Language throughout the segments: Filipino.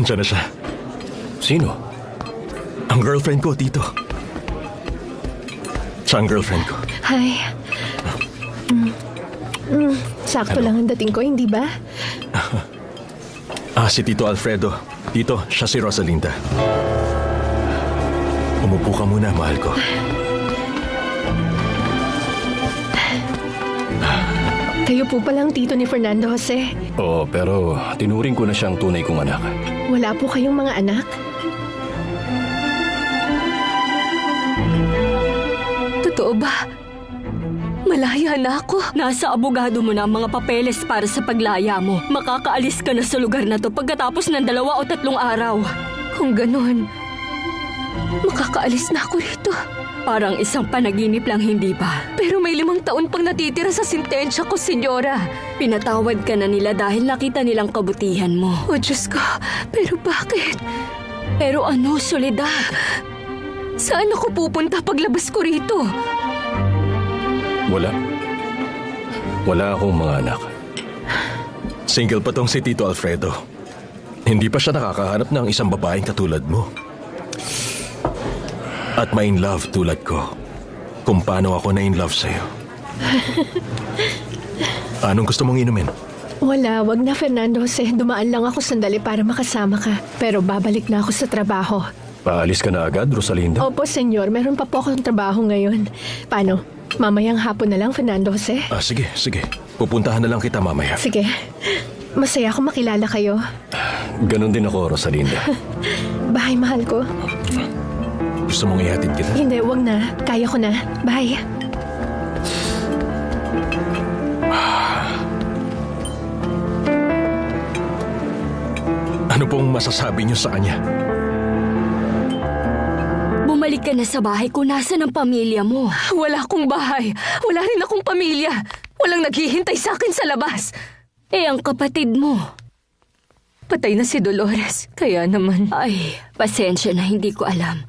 Nandiyan na siya. Sino? Ang girlfriend ko, Tito. Siya ang girlfriend ko. Hi. Sakto lang ang dating ko, hindi ba? Si Tito Alfredo. Tito, siya si Rosalinda. Umupo ka muna, mahal ko. Kayo po palang tito ni Fernando Jose. Oo, pero tinuring ko na siyang tunay kong anak. Wala po kayong mga anak? Totoo ba? Malaya na ako. Nasa abogado mo na ang mga papeles para sa paglaya mo. Makakaalis ka na sa lugar na to pagkatapos ng 2 o 3 araw. Kung ganon, makakaalis na ako rito. Parang isang panaginip lang, hindi ba? Pero may 5 taon pang natitira sa sentensya ko, senyora. Pinatawad ka na nila dahil nakita nilang kabutihan mo. O Diyos ko, pero bakit? Pero ano, Soledad? Saan ako pupunta paglabas ko rito? Wala akong mga anak. Single pa tong si Tito Alfredo. Hindi pa siya nakakahanap ng isang babaeng katulad mo. At ma-in love tulad ko. Kung paano ako na-in love sa'yo. Anong gusto mong inumin? Wala, wag na Fernando Jose. Dumaan lang ako sandali para makasama ka. Pero babalik na ako sa trabaho. Paalis ka na agad, Rosalinda? Opo, senyor. Meron pa po akong trabaho ngayon. Paano? Mamayang hapon na lang, Fernando Jose? Sige. Pupuntahan na lang kita mamaya. Sige. Masaya ako makilala kayo. Ganon din ako, Rosalinda. Bye, mahal ko. Gusto mong ihatid kita? Hindi, wag na. Kaya ko na. Bye. Ano pong masasabi niyo sa kanya? Bumalik ka na sa bahay kung nasaan ang pamilya mo. Wala akong bahay. Wala rin akong pamilya. Walang naghihintay sa akin sa labas. Ang kapatid mo. Patay na si Dolores. Kaya naman... Ay, pasensya na, hindi ko alam.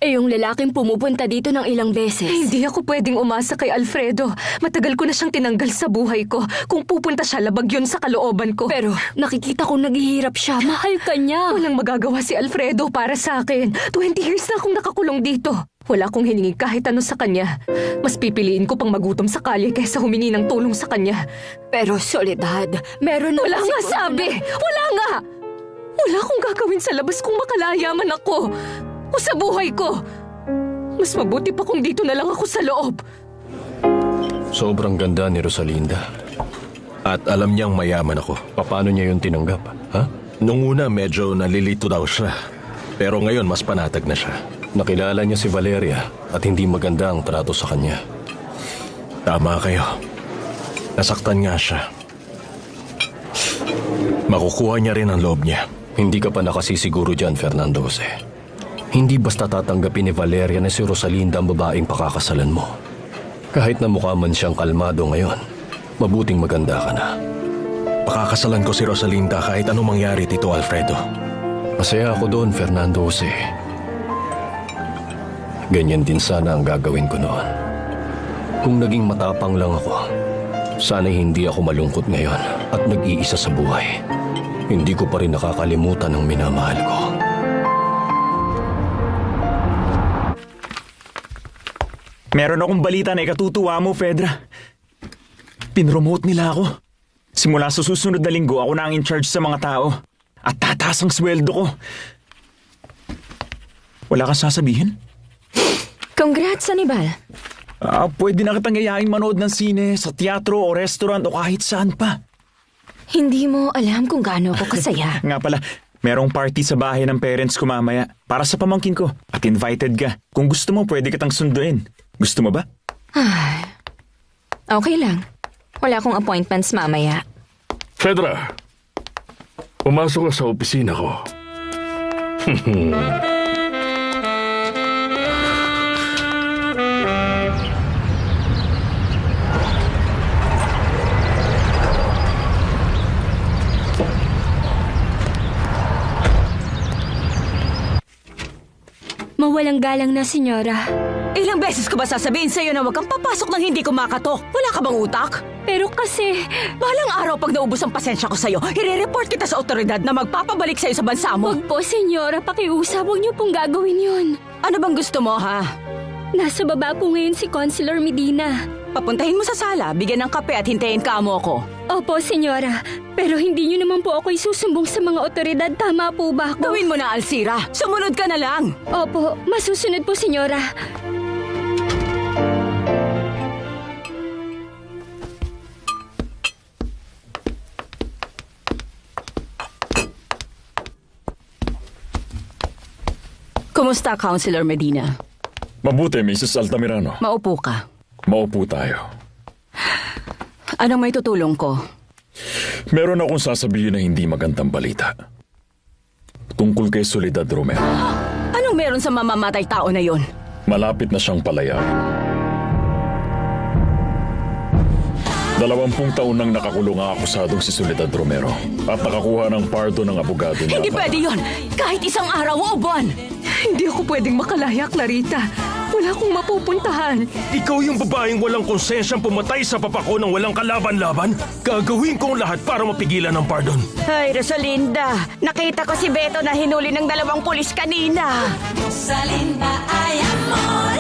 Yung lalaking pumupunta dito ng ilang beses. Hindi ako pwedeng umasa kay Alfredo. Matagal ko na siyang tinanggal sa buhay ko. Kung pupunta siya, labag yun sa kalooban ko. Pero nakikita kong naghihirap siya. Mahal ka niya. Walang magagawa si Alfredo para sa akin. 20 years na akong nakakulong dito. Wala akong hiningi kahit ano sa kanya. Mas pipiliin ko pang magutom sa kalye kaysa humingi ng tulong sa kanya. Pero Soledad, meron na... Wala nga sabi! Wala nga! Wala akong gagawin sa labas kung makalayaman ako. O sa buhay ko. Mas mabuti pa kung dito na lang ako sa loob. Sobrang ganda ni Rosalinda. At alam niyang mayaman ako. Paano niya yun tinanggap, ha? Nung una medyo nalilito daw siya. Pero ngayon mas panatag na siya. Nakilala niya si Valeria at hindi maganda ang trato sa kanya. Tama kayo. Nasaktan nga siya. Makukuha niya rin ang loob niya. Hindi ka pa nakasisiguro dyan, Fernando Jose. Hindi basta tatanggapin ni Valeria na si Rosalinda ang babaeng pakakasalan mo. Kahit na mukha man siyang kalmado ngayon, mabuting maganda ka na. Pakakasalan ko si Rosalinda kahit anong mangyari, Tito Alfredo. Masaya ako doon, Fernando Jose. Ganyan din sana ang gagawin ko noon. Kung naging matapang lang ako, sana hindi ako malungkot ngayon at nag-iisa sa buhay. Hindi ko pa rin nakakalimutan ang minamahal ko. Meron akong balita na ikatutuwa mo, Fedra. Pinromote nila ako. Simula sa susunod na linggo, ako na ang in-charge sa mga tao. At tataas ang sweldo ko. Wala kang sasabihin? Congrats, Anibal. Pwede na kitang yayain manood ng sine, sa teatro o restaurant o kahit saan pa. Hindi mo alam kung gaano ako kasaya. Nga pala, merong party sa bahay ng parents ko mamaya para sa pamangkin ko. At invited ka. Kung gusto mo, pwede kitang sunduin. Gusto mo ba? Okay lang. Wala akong appointments mamaya. Fedra, pumasok ka sa opisina ko. Mawalang galang na, senyora. Ilang beses ko ba sasabihin sa'yo na huwag kang papasok nang hindi kumakatok? Wala ka bang utak? Pero kasi... Balang araw pag naubos ang pasensya ko sa'yo, i-report kita sa otoridad na magpapabalik sa'yo sa bansa mo. Wag po, senyora. Pakiusap. Huwag niyo pong gagawin yun. Ano bang gusto mo, ha? Nasa baba po ngayon si Consular Medina. Papuntahin mo sa sala, bigyan ng kape at hintayin ka mo ko. Opo, senyora. Pero hindi niyo naman po ako isusumbong sa mga otoridad. Tama po ba ako? Gawin mo na, Alcira. Sumunod ka na lang. Opo, masusunod po, senyora. Kumusta, Councilor Medina? Mabuti, Mrs. Altamirano. Maupo ka. Maupo tayo. Anong may tutulong ko? Meron akong sasabihin na hindi magandang balita. Tungkol kay Soledad Romero. Anong meron sa mamamatay tao na yon? Malapit na siyang palayain. 20 taon nang nakakulong ang akusadong si Soledad Romero at nakakuha ng pardon ng abogado niya. Hindi pwede yon! Kahit isang araw o buwan! Hindi ako pwedeng makalaya, Clarita. Wala akong mapupuntahan. Ikaw yung babaeng walang konsensyang pumatay sa papa ko nang walang kalaban-laban? Gagawin ko ang lahat para mapigilan ang pardon. Ay, Rosalinda, nakita ko si Beto na hinuli ng 2 pulis kanina. Rosalinda, ay amor.